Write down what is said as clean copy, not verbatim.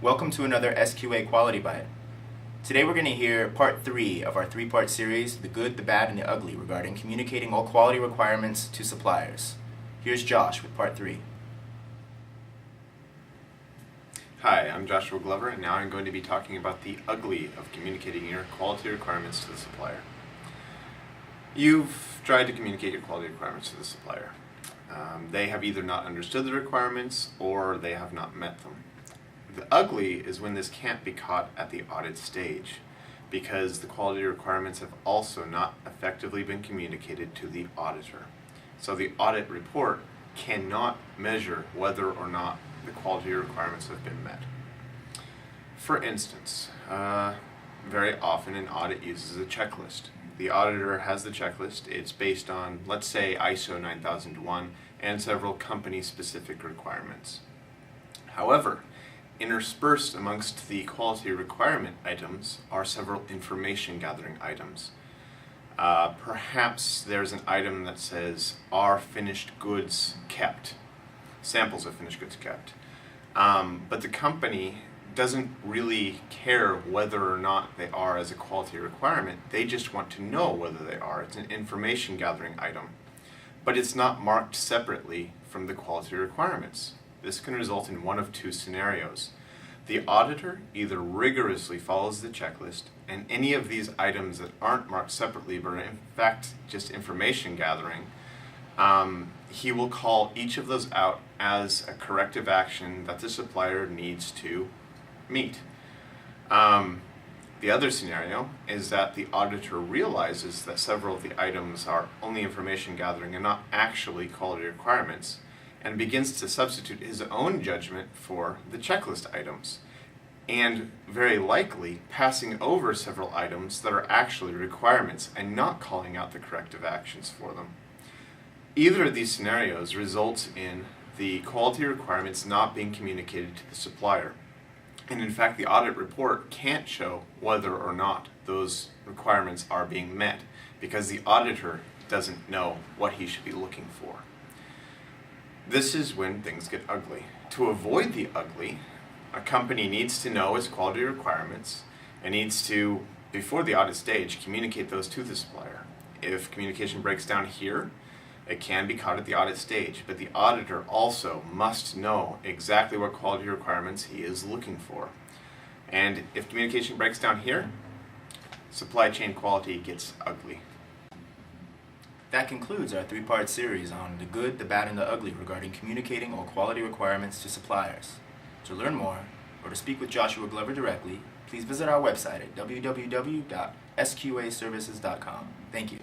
Welcome to another SQA Quality Bite. Today we're going to hear part 3 of our 3-part series, The Good, the Bad, and the Ugly, regarding communicating all quality requirements to suppliers. Here's Josh with part 3. Hi, I'm Joshua Glover, and now I'm going to be talking about the ugly of communicating your quality requirements to the supplier. You've tried to communicate your quality requirements to the supplier. They have either not understood the requirements or they have not met them. The ugly is when this can't be caught at the audit stage, because the quality requirements have also not effectively been communicated to the auditor. So the audit report cannot measure whether or not the quality requirements have been met. For instance, very often an audit uses a checklist. The auditor has the checklist. It's based on, let's say, ISO 9001 and several company-specific requirements. However, interspersed amongst the quality requirement items are several information gathering items. Perhaps there's an item that says, "Are finished goods kept?" Samples of finished goods kept. But the company doesn't really care whether or not they are as a quality requirement. They just want to know whether they are. It's an information gathering item. But it's not marked separately from the quality requirements. This can result in one of two scenarios. The auditor either rigorously follows the checklist, and any of these items that aren't marked separately but are in fact just information gathering, he will call each of those out as a corrective action that the supplier needs to meet. The other scenario is that the auditor realizes that several of the items are only information gathering and not actually quality requirements, and begins to substitute his own judgment for the checklist items, and very likely passing over several items that are actually requirements and not calling out the corrective actions for them. Either of these scenarios results in the quality requirements not being communicated to the supplier. And in fact, the audit report can't show whether or not those requirements are being met, because the auditor doesn't know what he should be looking for. This is when things get ugly. To avoid the ugly, a company needs to know its quality requirements and needs to, before the audit stage, communicate those to the supplier. If communication breaks down here, it can be caught at the audit stage, but the auditor also must know exactly what quality requirements he is looking for. And if communication breaks down here, supply chain quality gets ugly. That concludes our 3-part series on the good, the bad, and the ugly regarding communicating all quality requirements to suppliers. To learn more, or to speak with Joshua Glover directly, please visit our website at www.sqaservices.com. Thank you.